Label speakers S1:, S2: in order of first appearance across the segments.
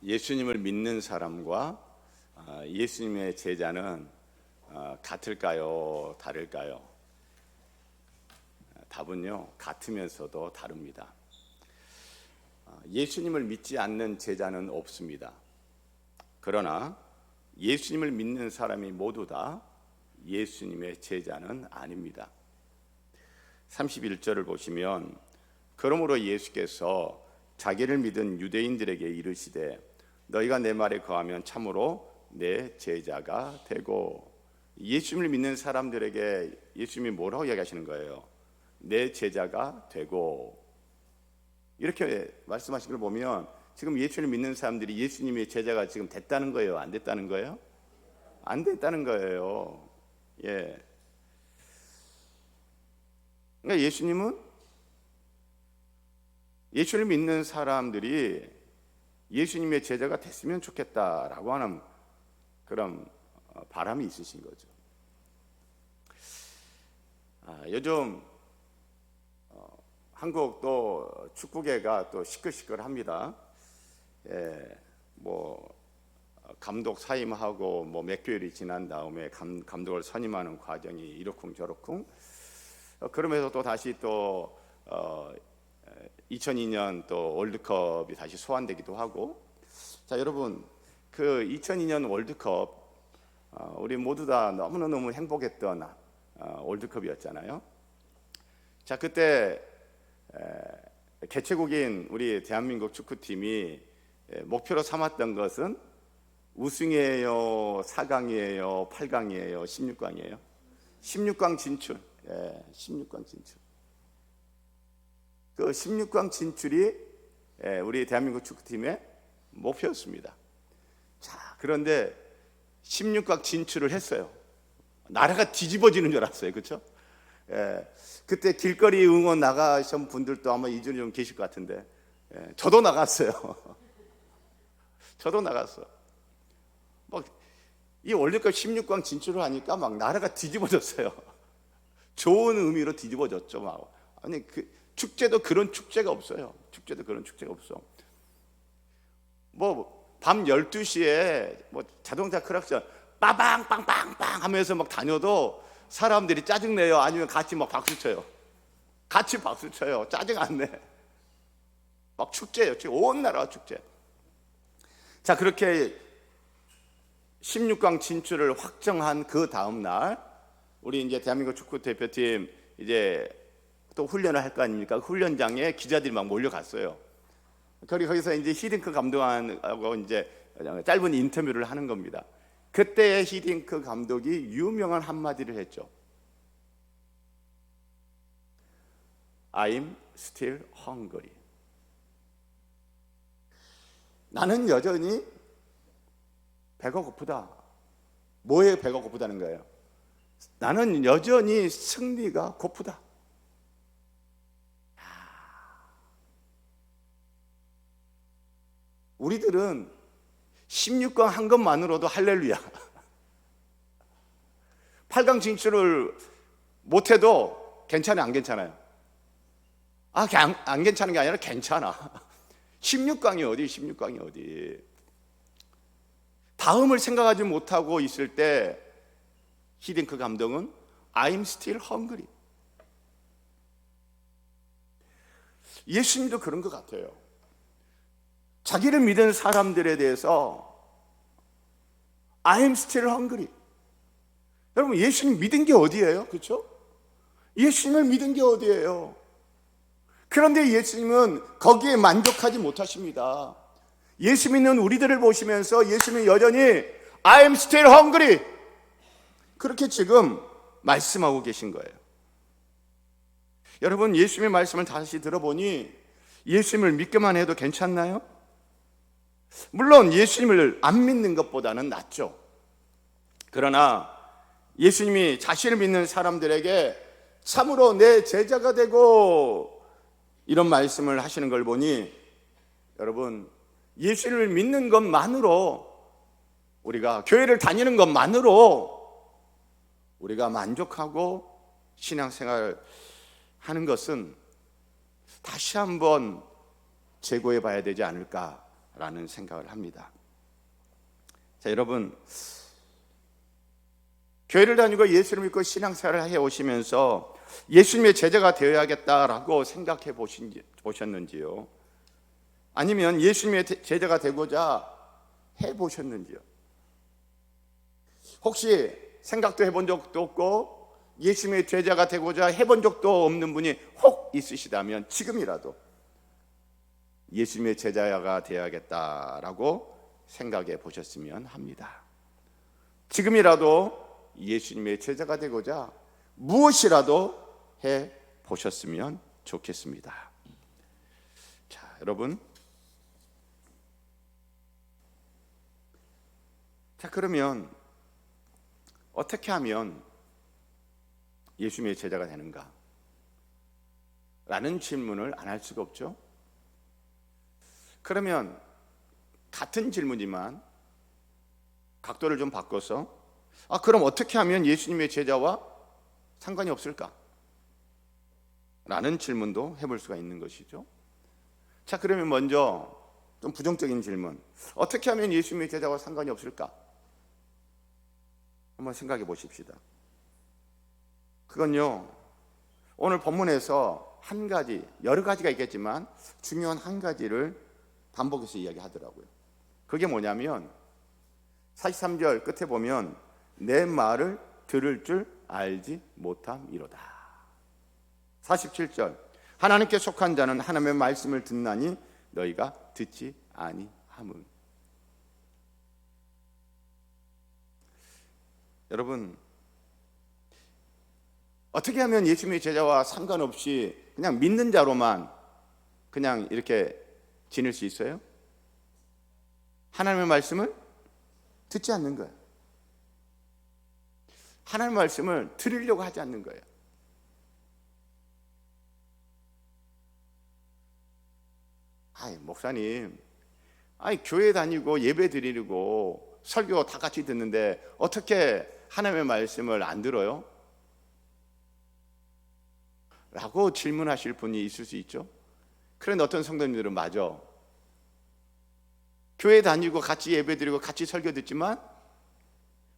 S1: 예수님을 믿는 사람과 예수님의 제자는 같을까요? 다를까요? 답은요, 같으면서도 다릅니다. 예수님을 믿지 않는 제자는 없습니다. 그러나 예수님을 믿는 사람이 모두 다 예수님의 제자는 아닙니다. 31절을 보시면, 그러므로 예수께서 자기를 믿은 유대인들에게 이르시되 너희가 내 말에 거하면 참으로 내 제자가 되고. 예수님을 믿는 사람들에게 예수님이 뭐라고 이야기하시는 거예요? 내 제자가 되고. 이렇게 말씀하신 걸 보면 지금 예수님을 믿는 사람들이 예수님의 제자가 지금 됐다는 거예요? 안 됐다는 거예요? 안 됐다는 거예요. 예. 그러니까 예수님을 믿는 사람들이 예수님의 제자가 됐으면 좋겠다라고 하는 그런 바람이 있으신 거죠. 요즘 한국 또 축구계가 또 시끌시끌합니다. 예, 감독 사임하고 몇 개월이 지난 다음에 감독을 선임하는 과정이 이러쿵저러쿵. 그러면서 또 다시 또 2002년 또 월드컵이 다시 소환되기도 하고. 자, 여러분, 그 2002년 월드컵 우리 모두 다 너무너무 행복했던 월드컵이었잖아요. 자, 그때 개최국인 우리 대한민국 축구팀이 목표로 삼았던 것은 우승이에요, 4강이에요, 8강이에요, 16강이에요? 16강 진출. 16강 진출. 그 16강 진출이 우리 대한민국 축구팀의 목표였습니다. 자, 그런데 16강 진출을 했어요. 나라가 뒤집어지는 줄 알았어요. 그렇죠? 그때 길거리 응원 나가신 분들도 아마 이 중에 좀 계실 것 같은데, 저도 나갔어요. 저도 나갔어. 이 월드컵 16강 진출을 하니까 막 나라가 뒤집어졌어요. 좋은 의미로 뒤집어졌죠. 아니, 그 축제도 그런 축제가 없어요. 축제도 그런 축제가 없어. 밤 12시에 자동차 크락션 빠방 빵빵빵 하면서 다녀도 사람들이 짜증내요. 아니면 같이 박수 쳐요. 같이 박수 쳐요. 짜증 안 내. 축제예요. 온 나라가 축제. 자, 그렇게 16강 진출을 확정한 그 다음 날, 우리 이제 대한민국 축구 대표팀 이제 또 훈련을 할 거 아닙니까? 훈련장에 기자들이 몰려갔어요. 거기서 이제 히딩크 감독하고 이제 짧은 인터뷰를 하는 겁니다. 그때 히딩크 감독이 유명한 한마디를 했죠. I'm still hungry. 나는 여전히 배가 고프다. 뭐에 배가 고프다는 거예요? 나는 여전히 승리가 고프다. 우리들은 16강 한 것만으로도 할렐루야. 8강 진출을 못해도 괜찮아요, 안 괜찮아요? 안 괜찮은 게 아니라 괜찮아. 16강이 어디, 16강이 어디. 다음을 생각하지 못하고 있을 때 히딩크 감독은 I'm still hungry. 예수님도 그런 것 같아요. 자기를 믿은 사람들에 대해서 I'm still hungry. 여러분, 예수님 믿은 게 어디예요? 그렇죠? 예수님을 믿은 게 어디예요? 그런데 예수님은 거기에 만족하지 못하십니다. 예수 믿는 우리들을 보시면서 예수님은 여전히 I'm still hungry. 그렇게 지금 말씀하고 계신 거예요. 여러분, 예수님의 말씀을 다시 들어보니 예수님을 믿기만 해도 괜찮나요? 물론 예수님을 안 믿는 것보다는 낫죠. 그러나 예수님이 자신을 믿는 사람들에게 참으로 내 제자가 되고 이런 말씀을 하시는 걸 보니, 여러분, 예수님을 믿는 것만으로, 우리가 교회를 다니는 것만으로 우리가 만족하고 신앙생활 하는 것은 다시 한번 재고해 봐야 되지 않을까 라는 생각을 합니다. 자, 여러분, 교회를 다니고 예수를 믿고 신앙생활을 해오시면서 예수님의 제자가 되어야겠다라고 생각해 보셨는지요? 아니면 예수님의 제자가 되고자 해보셨는지요? 혹시 생각도 해본 적도 없고 예수님의 제자가 되고자 해본 적도 없는 분이 혹 있으시다면 지금이라도 예수님의 제자가 되어야겠다라고 생각해 보셨으면 합니다. 지금이라도 예수님의 제자가 되고자 무엇이라도 해 보셨으면 좋겠습니다. 자, 여러분. 자, 그러면 어떻게 하면 예수님의 제자가 되는가? 라는 질문을 안 할 수가 없죠. 그러면 같은 질문이지만 각도를 좀 바꿔서 그럼 어떻게 하면 예수님의 제자와 상관이 없을까? 라는 질문도 해볼 수가 있는 것이죠. 자, 그러면 먼저 좀 부정적인 질문, 어떻게 하면 예수님의 제자와 상관이 없을까? 한번 생각해 보십시다. 그건요, 오늘 본문에서 한 가지, 여러 가지가 있겠지만 중요한 한 가지를 반복해서 이야기하더라고요. 그게 뭐냐면 43절 끝에 보면 내 말을 들을 줄 알지 못함이로다. 47절 하나님께 속한 자는 하나님의 말씀을 듣나니 너희가 듣지 아니함은. 여러분, 어떻게 하면 예수님의 제자와 상관없이 그냥 믿는 자로만 그냥 이렇게 지낼 수 있어요? 하나님의 말씀을 듣지 않는 거예요. 하나님의 말씀을 들으려고 하지 않는 거예요. 목사님, 교회 다니고 예배 드리고 설교 다 같이 듣는데 어떻게 하나님의 말씀을 안 들어요? 라고 질문하실 분이 있을 수 있죠. 그런데 어떤 성도님들은 맞아, 교회 다니고 같이 예배 드리고 같이 설교 듣지만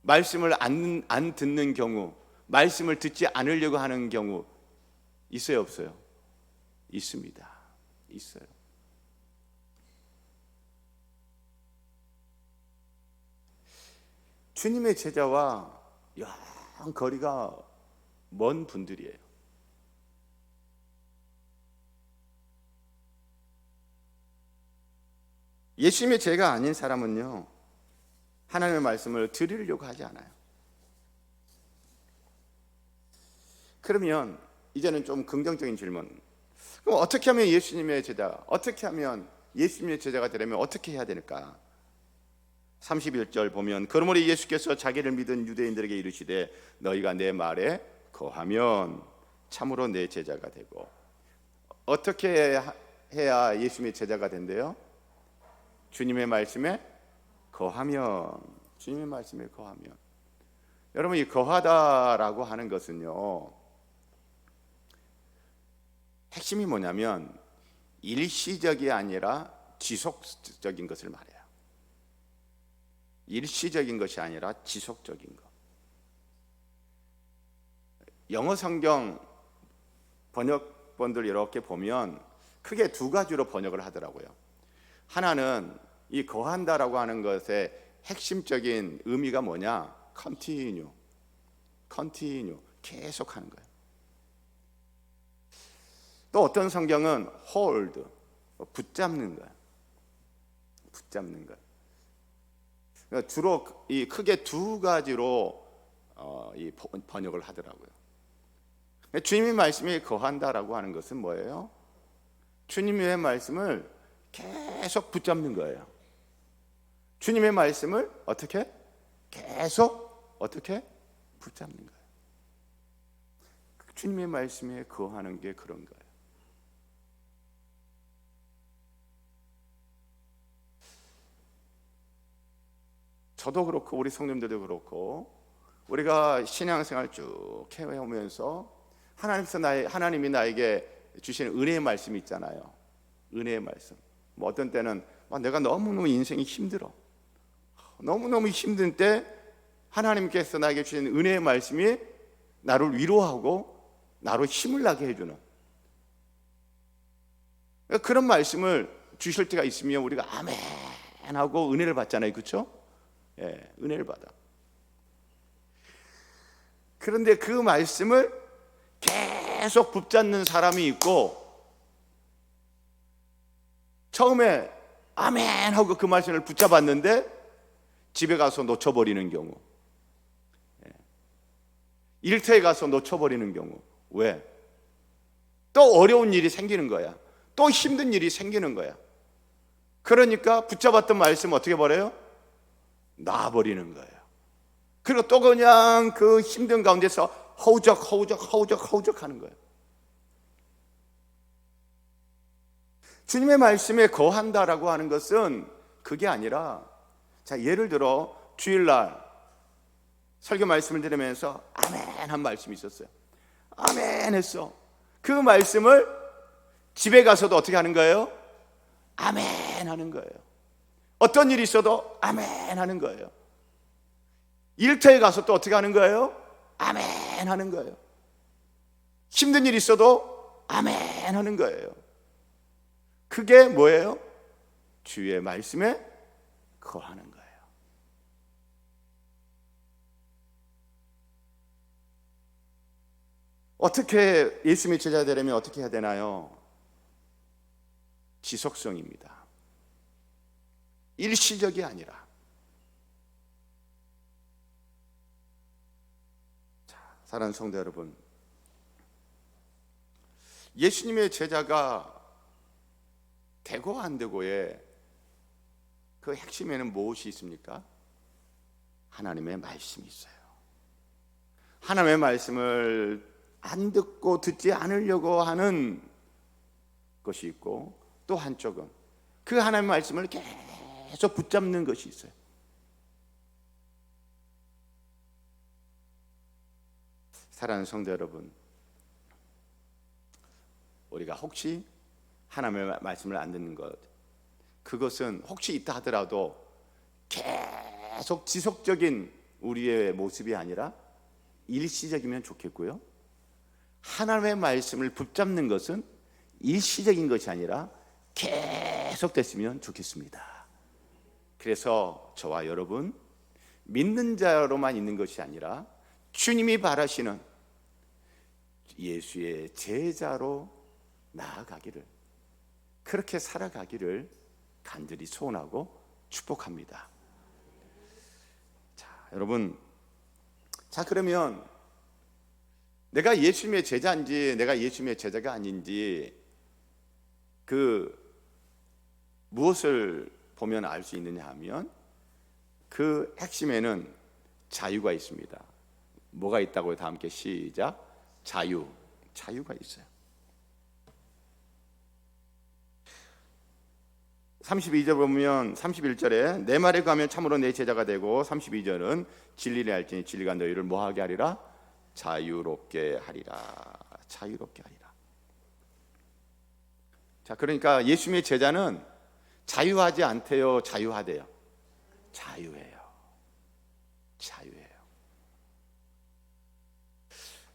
S1: 말씀을 안 듣는 경우, 말씀을 듣지 않으려고 하는 경우 있어요, 없어요? 있습니다. 있어요. 주님의 제자와 영 거리가 먼 분들이에요. 예수님의 제자가 아닌 사람은요, 하나님의 말씀을 들으려고 하지 않아요. 그러면 이제는 좀 긍정적인 질문. 그럼 어떻게 하면 예수님의 제자, 어떻게 하면 예수님의 제자가 되려면 어떻게 해야 될까? 31절 보면 그러므로 예수께서 자기를 믿은 유대인들에게 이르시되 너희가 내 말에 거하면 참으로 내 제자가 되고. 어떻게 해야 예수님의 제자가 된대요? 주님의 말씀에 거하면. 주님의 말씀에 거하면. 여러분, 이 거하다라고 하는 것은요, 핵심이 뭐냐면 일시적이 아니라 지속적인 것을 말해요. 일시적인 것이 아니라 지속적인 것. 영어 성경 번역본들 이렇게 보면 크게 두 가지로 번역을 하더라고요. 하나는 이 거한다라고 하는 것의 핵심적인 의미가 뭐냐? continue, 계속 하는 거예요. 또 어떤 성경은 hold, 붙잡는 거예요. 붙잡는 거예요. 그러니까 주로 이 크게 두 가지로 이 번역을 하더라고요. 주님의 말씀에 거한다라고 하는 것은 뭐예요? 주님의 말씀을 계속 붙잡는 거예요. 주님의 말씀을 어떻게? 계속 어떻게? 붙잡는 거예요. 주님의 말씀에 거하는 게 그런 거예요. 저도 그렇고 우리 성도님들도 그렇고 우리가 신앙생활 쭉 해오면서 하나님이 나에게 주시는 은혜의 말씀이 있잖아요. 은혜의 말씀. 뭐 어떤 때는 내가 너무너무 인생이 힘들어. 너무너무 힘든 때 하나님께서 나에게 주신 은혜의 말씀이 나를 위로하고 나로 힘을 나게 해주는 그런 말씀을 주실 때가 있으면 우리가 아멘 하고 은혜를 받잖아요. 그렇죠? 예, 은혜를 받아. 그런데 그 말씀을 계속 붙잡는 사람이 있고, 처음에 아멘 하고 그 말씀을 붙잡았는데 집에 가서 놓쳐버리는 경우, 일터에 가서 놓쳐버리는 경우. 왜? 또 어려운 일이 생기는 거야. 또 힘든 일이 생기는 거야. 그러니까 붙잡았던 말씀 어떻게 버려요? 놔버리는 거예요. 그리고 또 그냥 그 힘든 가운데서 허우적 하는 거예요. 주님의 말씀에 거한다라고 하는 것은 그게 아니라, 자, 예를 들어 주일날 설교 말씀을 들으면서 아멘 한 말씀이 있었어요. 아멘 했어. 그 말씀을 집에 가서도 어떻게 하는 거예요? 아멘 하는 거예요. 어떤 일이 있어도 아멘 하는 거예요. 일터에 가서 또 어떻게 하는 거예요? 아멘 하는 거예요. 힘든 일이 있어도 아멘 하는 거예요. 그게 뭐예요? 주의 말씀에 거하는 거예요. 어떻게 예수님의 제자 되려면 어떻게 해야 되나요? 지속성입니다. 일시적이 아니라. 자, 사랑하는 성도 여러분, 예수님의 제자가 되고 안 되고의 그 핵심에는 무엇이 있습니까? 하나님의 말씀이 있어요. 하나님의 말씀을 안 듣고 듣지 않으려고 하는 것이 있고, 또 한쪽은 그 하나님의 말씀을 계속 붙잡는 것이 있어요. 사랑하는 성도 여러분, 우리가 혹시 하나님의 말씀을 안 듣는 것, 그것은 혹시 있다 하더라도 계속 지속적인 우리의 모습이 아니라 일시적이면 좋겠고요, 하나님의 말씀을 붙잡는 것은 일시적인 것이 아니라 계속 됐으면 좋겠습니다. 그래서 저와 여러분, 믿는 자로만 있는 것이 아니라 주님이 바라시는 예수의 제자로 나아가기를, 그렇게 살아가기를 간절히 소원하고 축복합니다. 자, 여러분, 자, 그러면 내가 예수님의 제자인지 내가 예수님의 제자가 아닌지 무엇을 보면 알 수 있느냐 하면, 그 핵심에는 자유가 있습니다. 뭐가 있다고요? 다 함께 시작. 자유가 있어요. 32절 보면 31절에 내 말에 가면 참으로 내 제자가 되고, 32절은 진리를 알지니 진리가 너희를 뭐하게 하리라? 자유롭게 하리라. 자유롭게 하리라. 자, 그러니까 예수님의 제자는 자유하지 않대요, 자유하대요? 자유해요. 자유해요.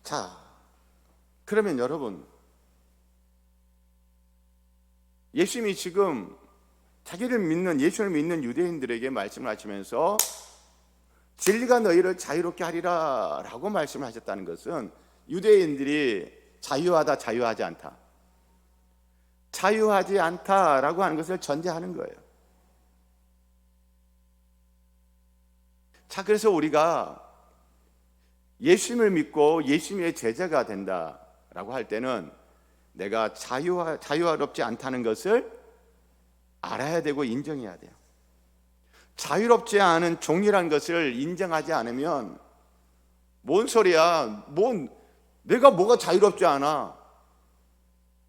S1: 자, 그러면 여러분, 예수님이 지금 자기를 믿는, 예수를 믿는 유대인들에게 말씀을 하시면서 진리가 너희를 자유롭게 하리라 라고 말씀을 하셨다는 것은, 유대인들이 자유하다, 자유하지 않다, 자유하지 않다라고 하는 것을 전제하는 거예요. 자, 그래서 우리가 예수님을 믿고 예수님의 제자가 된다라고 할 때는 내가 자유롭지 않다는 것을 알아야 되고 인정해야 돼요. 자유롭지 않은 종이라는 것을 인정하지 않으면 뭔 소리야, 내가 뭐가 자유롭지 않아,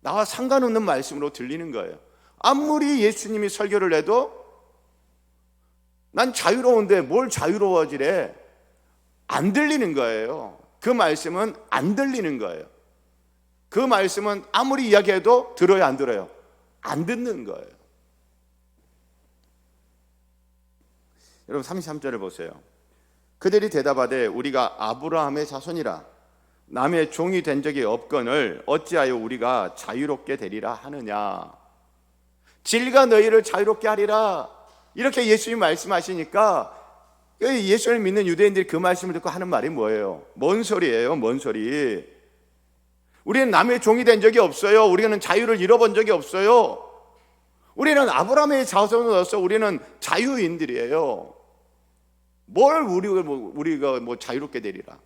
S1: 나와 상관없는 말씀으로 들리는 거예요. 아무리 예수님이 설교를 해도 난 자유로운데 뭘 자유로워지래, 안 들리는 거예요. 그 말씀은 안 들리는 거예요. 그 말씀은 아무리 이야기해도 들어요, 안 들어요? 안 듣는 거예요. 여러분 33절을 보세요. 그들이 대답하되 우리가 아브라함의 자손이라 남의 종이 된 적이 없거늘 어찌하여 우리가 자유롭게 되리라 하느냐. 진리가 너희를 자유롭게 하리라, 이렇게 예수님이 말씀하시니까 예수를 믿는 유대인들이 그 말씀을 듣고 하는 말이 뭐예요? 뭔 소리예요? 뭔 소리? 우리는 남의 종이 된 적이 없어요. 우리는 자유를 잃어본 적이 없어요. 우리는 아브라함의 자손으로서 우리는 자유인들이에요. 뭘 우리가 자유롭게 되리라?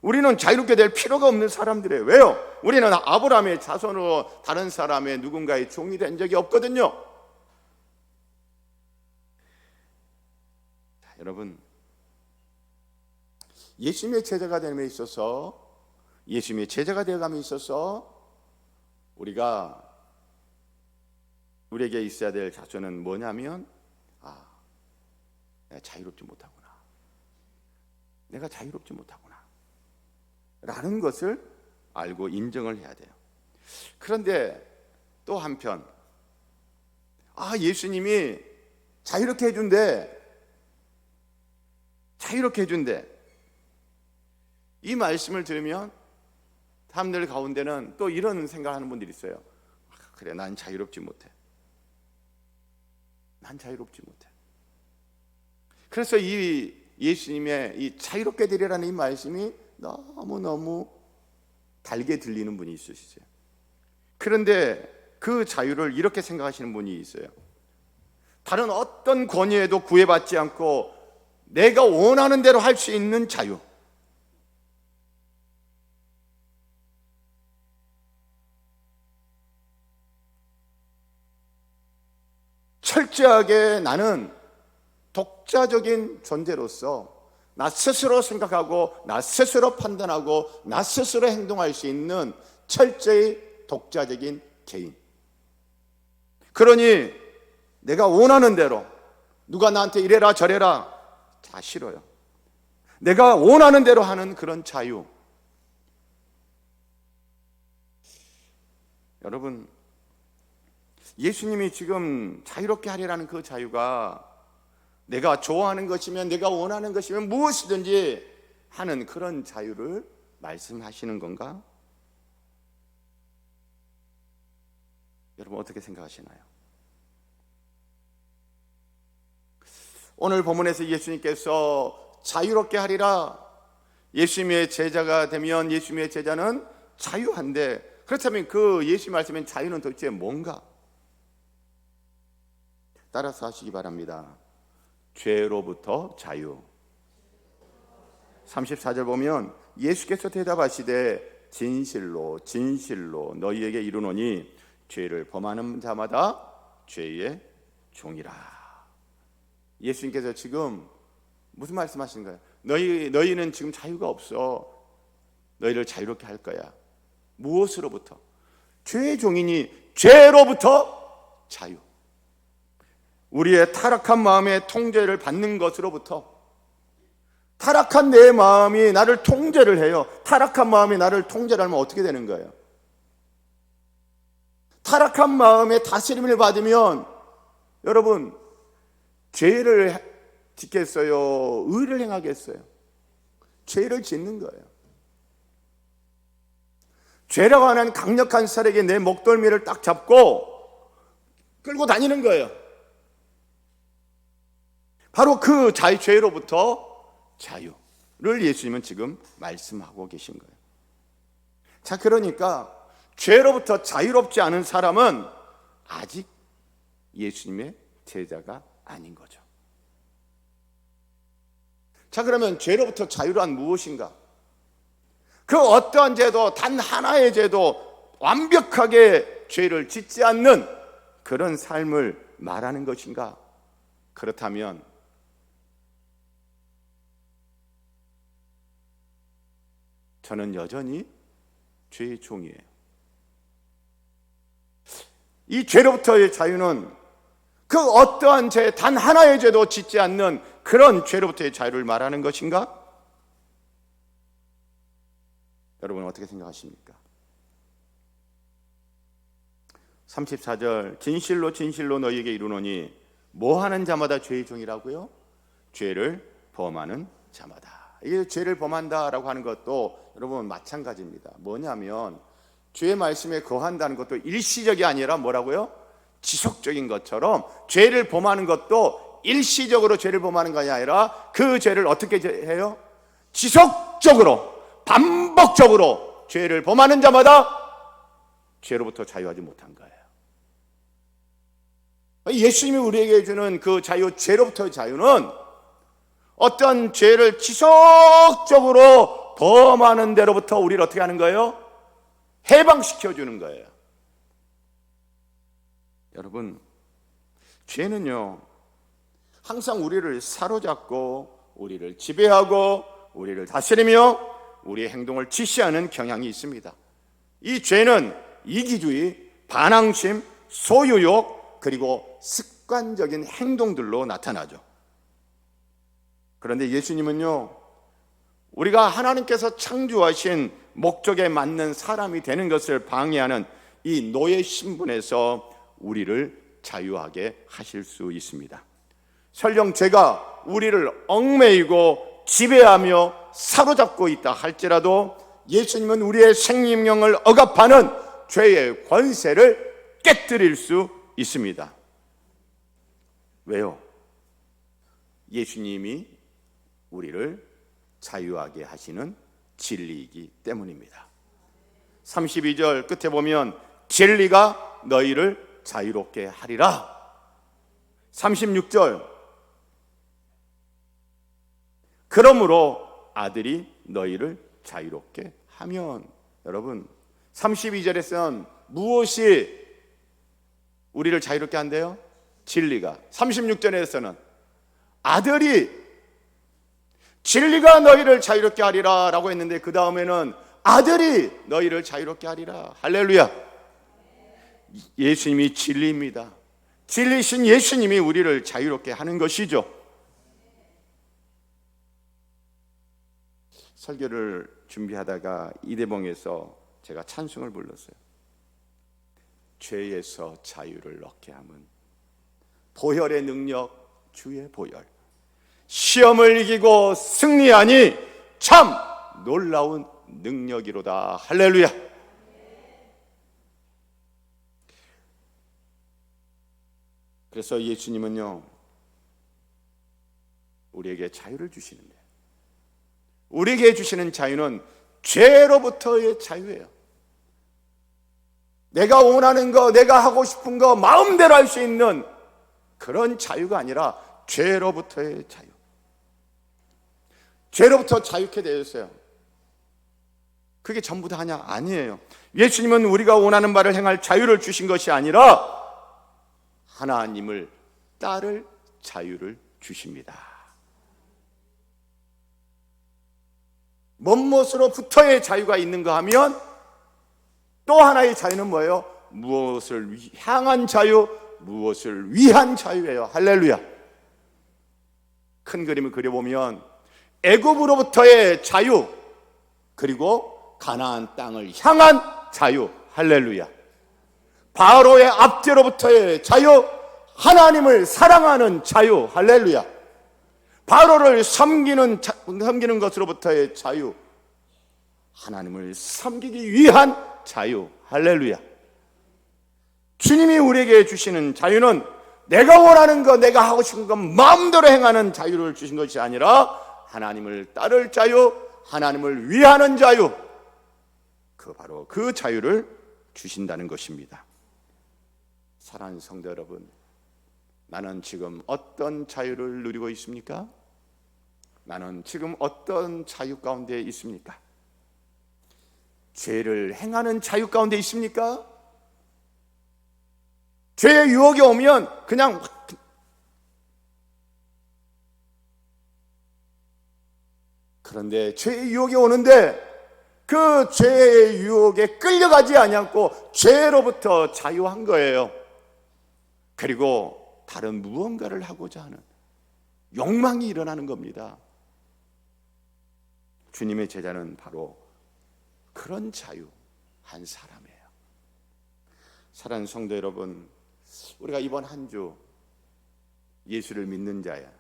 S1: 우리는 자유롭게 될 필요가 없는 사람들이에요. 왜요? 우리는 아브라함의 자손으로 다른 사람의 누군가의 종이 된 적이 없거든요. 자, 여러분, 예수님의 제자가 됨에 있어서, 예수님의 제자가 되어감에 있어서 우리에게 있어야 될 자세는 뭐냐면, 내가 자유롭지 못하구나, 내가 자유롭지 못하구나 라는 것을 알고 인정을 해야 돼요. 그런데 또 한편, 예수님이 자유롭게 해준대, 자유롭게 해준대, 이 말씀을 들으면 사람들 가운데는 또 이런 생각하는 분들이 있어요. 그래, 난 자유롭지 못해. 난 자유롭지 못해. 그래서 이 예수님의 이 자유롭게 되리라는 이 말씀이 너무너무 달게 들리는 분이 있으시죠. 그런데 그 자유를 이렇게 생각하시는 분이 있어요. 다른 어떤 권위에도 구애받지 않고 내가 원하는 대로 할 수 있는 자유. 철저하게 나는 독자적인 존재로서 나 스스로 생각하고 나 스스로 판단하고 나 스스로 행동할 수 있는 철저히 독자적인 개인. 그러니 내가 원하는 대로 누가 나한테 이래라 저래라 다 싫어요. 내가 원하는 대로 하는 그런 자유. 여러분, 예수님이 지금 자유롭게 하리라는 그 자유가 내가 좋아하는 것이면, 내가 원하는 것이면 무엇이든지 하는 그런 자유를 말씀하시는 건가? 여러분 어떻게 생각하시나요? 오늘 본문에서 예수님께서 자유롭게 하리라, 예수님의 제자가 되면 예수님의 제자는 자유한데, 그렇다면 그 예수 말씀인 자유는 도대체 뭔가? 따라서 하시기 바랍니다. 죄로부터 자유. 34절 보면 예수께서 대답하시되 진실로 진실로 너희에게 이르노니 죄를 범하는 자마다 죄의 종이라. 예수님께서 지금 무슨 말씀하시는 거예요? 너희는 지금 자유가 없어. 너희를 자유롭게 할 거야. 무엇으로부터? 죄의 종이니 죄로부터 자유. 우리의 타락한 마음의 통제를 받는 것으로부터. 타락한 내 마음이 나를 통제를 해요. 타락한 마음이 나를 통제를 하면 어떻게 되는 거예요? 타락한 마음의 다스림을 받으면 여러분 죄를 짓겠어요? 의를 행하겠어요? 죄를 짓는 거예요. 죄라고 하는 강력한 살에게 내 목덜미를 딱 잡고 끌고 다니는 거예요. 바로 그 죄로부터 자유를 예수님은 지금 말씀하고 계신 거예요. 자, 그러니까 죄로부터 자유롭지 않은 사람은 아직 예수님의 제자가 아닌 거죠. 자, 그러면 죄로부터 자유란 무엇인가? 그 어떠한 죄도, 단 하나의 죄도 완벽하게 죄를 짓지 않는 그런 삶을 말하는 것인가? 그렇다면 저는 여전히 죄의 종이에요. 이 죄로부터의 자유는 그 어떠한 죄, 단 하나의 죄도 짓지 않는 그런 죄로부터의 자유를 말하는 것인가? 여러분 어떻게 생각하십니까? 34절 진실로 진실로 너희에게 이르노니 뭐 하는 자마다 죄의 종이라고요? 죄를 범하는 자마다. 이게 죄를 범한다라고 하는 것도 여러분 마찬가지입니다. 뭐냐면 죄의 말씀에 거한다는 것도 일시적이 아니라 뭐라고요? 지속적인 것처럼 죄를 범하는 것도 일시적으로 죄를 범하는 것이 아니라 그 죄를 어떻게 해요? 지속적으로 반복적으로 죄를 범하는 자마다 죄로부터 자유하지 못한 거예요. 예수님이 우리에게 주는 그 자유, 죄로부터의 자유는 어떤 죄를 지속적으로 범하는 데로부터 우리를 어떻게 하는 거예요? 해방시켜 주는 거예요. 여러분, 죄는요 항상 우리를 사로잡고 우리를 지배하고 우리를 다스리며 우리의 행동을 지시하는 경향이 있습니다. 이 죄는 이기주의, 반항심, 소유욕, 그리고 습관적인 행동들로 나타나죠. 그런데 예수님은요, 우리가 하나님께서 창조하신 목적에 맞는 사람이 되는 것을 방해하는 이 노예 신분에서 우리를 자유하게 하실 수 있습니다. 설령 죄가 우리를 얽매이고 지배하며 사로잡고 있다 할지라도 예수님은 우리의 생명을 억압하는 죄의 권세를 깨뜨릴 수 있습니다. 왜요? 예수님이 우리를 자유하게 하시는 진리이기 때문입니다. 32절 끝에 보면 진리가 너희를 자유롭게 하리라. 36절 그러므로 아들이 너희를 자유롭게 하면. 여러분 32절에서는 무엇이 우리를 자유롭게 한대요? 진리가. 36절에서는 아들이 진리가 너희를 자유롭게 하리라 라고 했는데 그 다음에는 아들이 너희를 자유롭게 하리라. 할렐루야. 예수님이 진리입니다. 진리신 예수님이 우리를 자유롭게 하는 것이죠. 설교를 준비하다가 이대봉에서 제가 찬송을 불렀어요. 죄에서 자유를 얻게 함은 보혈의 능력 주의 보혈, 시험을 이기고 승리하니 참 놀라운 능력이로다. 할렐루야. 그래서 예수님은요 우리에게 자유를 주시는데, 우리에게 주시는 자유는 죄로부터의 자유예요. 내가 원하는 거, 내가 하고 싶은 거 마음대로 할 수 있는 그런 자유가 아니라 죄로부터의 자유. 죄로부터 자유케 되었어요. 그게 전부 다냐? 아니에요. 예수님은 우리가 원하는 바를 행할 자유를 주신 것이 아니라 하나님을 따를 자유를 주십니다. 무엇으로부터의 자유가 있는가 하면 또 하나의 자유는 뭐예요? 무엇을 향한 자유, 무엇을 위한 자유예요. 할렐루야. 큰 그림을 그려보면 애굽으로부터의 자유, 그리고 가나안 땅을 향한 자유. 할렐루야. 바로의 압제로부터의 자유, 하나님을 사랑하는 자유. 할렐루야. 바로를 섬기는 것으로부터의 자유, 하나님을 섬기기 위한 자유. 할렐루야. 주님이 우리에게 주시는 자유는 내가 원하는 것, 내가 하고 싶은 것 마음대로 행하는 자유를 주신 것이 아니라 하나님을 따를 자유, 하나님을 위하는 자유, 바로 그 자유를 주신다는 것입니다. 사랑하는 성도 여러분, 나는 지금 어떤 자유를 누리고 있습니까? 나는 지금 어떤 자유 가운데 있습니까? 죄를 행하는 자유 가운데 있습니까? 죄의 유혹이 오면 그냥 그런데 죄의 유혹이 오는데 그 죄의 유혹에 끌려가지 않고 죄로부터 자유한 거예요. 그리고 다른 무언가를 하고자 하는 욕망이 일어나는 겁니다. 주님의 제자는 바로 그런 자유한 사람이에요. 사랑하는 성도 여러분, 우리가 이번 한 주 예수를 믿는 자야,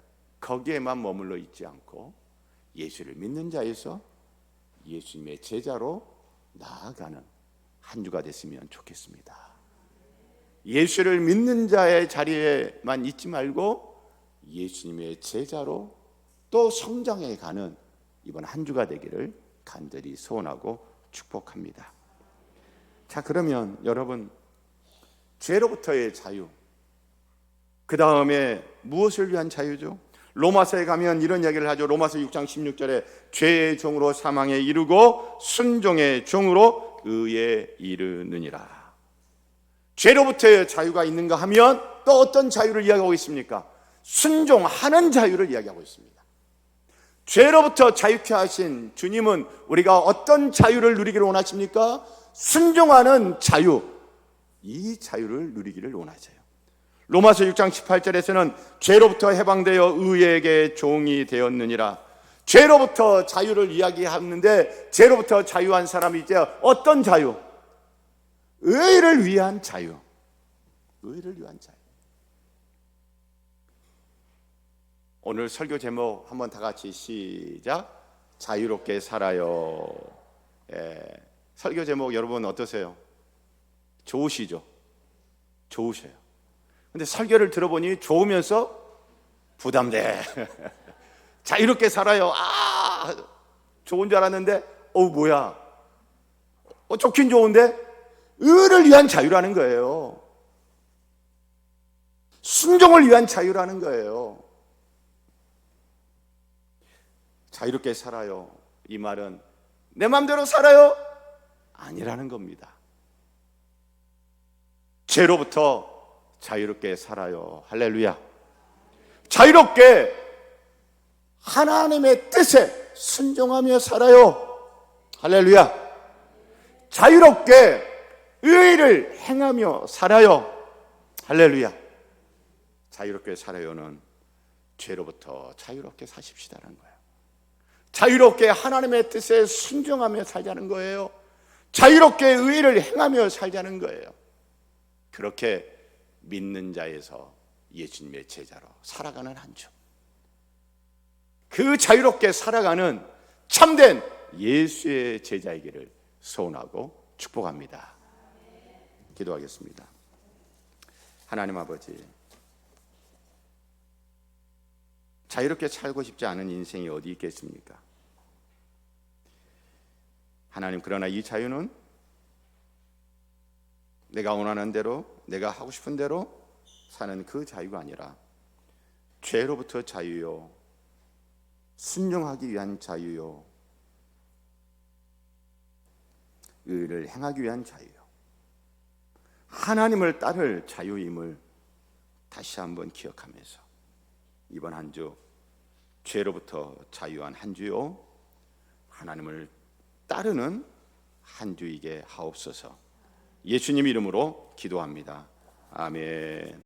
S1: 거기에만 머물러 있지 않고 예수를 믿는 자에서 예수님의 제자로 나아가는 한 주가 됐으면 좋겠습니다. 예수를 믿는 자의 자리에만 있지 말고 예수님의 제자로 또 성장해 가는 이번 한 주가 되기를 간절히 소원하고 축복합니다. 자, 그러면 여러분, 죄로부터의 자유, 그 다음에 무엇을 위한 자유죠? 로마서에 가면 이런 이야기를 하죠. 로마서 6장 16절에 죄의 종으로 사망에 이르고 순종의 종으로 의에 이르느니라. 죄로부터의 자유가 있는가 하면 또 어떤 자유를 이야기하고 있습니까? 순종하는 자유를 이야기하고 있습니다. 죄로부터 자유케 하신 주님은 우리가 어떤 자유를 누리기를 원하십니까? 순종하는 자유, 이 자유를 누리기를 원하세요. 로마서 6장 18절에서는 죄로부터 해방되어 의에게 종이 되었느니라. 죄로부터 자유를 이야기하는데 죄로부터 자유한 사람이 이제 어떤 자유? 의를 위한 자유. 의를 위한 자유. 오늘 설교 제목 한번 다 같이 시작. 자유롭게 살아요. 설교 제목 여러분 어떠세요? 좋으시죠? 좋으셔요. 근데 설교를 들어보니 좋으면서 부담돼. 자유롭게 살아요. 좋은 줄 알았는데 뭐야, 좋긴 좋은데 의를 위한 자유라는 거예요. 순종을 위한 자유라는 거예요. 자유롭게 살아요, 이 말은 내 마음대로 살아요? 아니라는 겁니다. 죄로부터 자유롭게 살아요. 할렐루야. 자유롭게 하나님의 뜻에 순종하며 살아요. 할렐루야. 자유롭게 의를 행하며 살아요. 할렐루야. 자유롭게 살아요는 죄로부터 자유롭게 사십시다라는 거예요. 자유롭게 하나님의 뜻에 순종하며 살자는 거예요. 자유롭게 의를 행하며 살자는 거예요. 그렇게 믿는 자에서 예수님의 제자로 살아가는 한 주, 그 자유롭게 살아가는 참된 예수의 제자이기를 소원하고 축복합니다. 기도하겠습니다. 하나님 아버지, 자유롭게 살고 싶지 않은 인생이 어디 있겠습니까? 하나님, 그러나 이 자유는 내가 원하는 대로, 내가 하고 싶은 대로 사는 그 자유가 아니라 죄로부터 자유요, 순종하기 위한 자유요, 의를 행하기 위한 자유요, 하나님을 따를 자유임을 다시 한번 기억하면서 이번 한 주 죄로부터 자유한 한 주요, 하나님을 따르는 한 주이게 하옵소서. 예수님 이름으로 기도합니다. 아멘.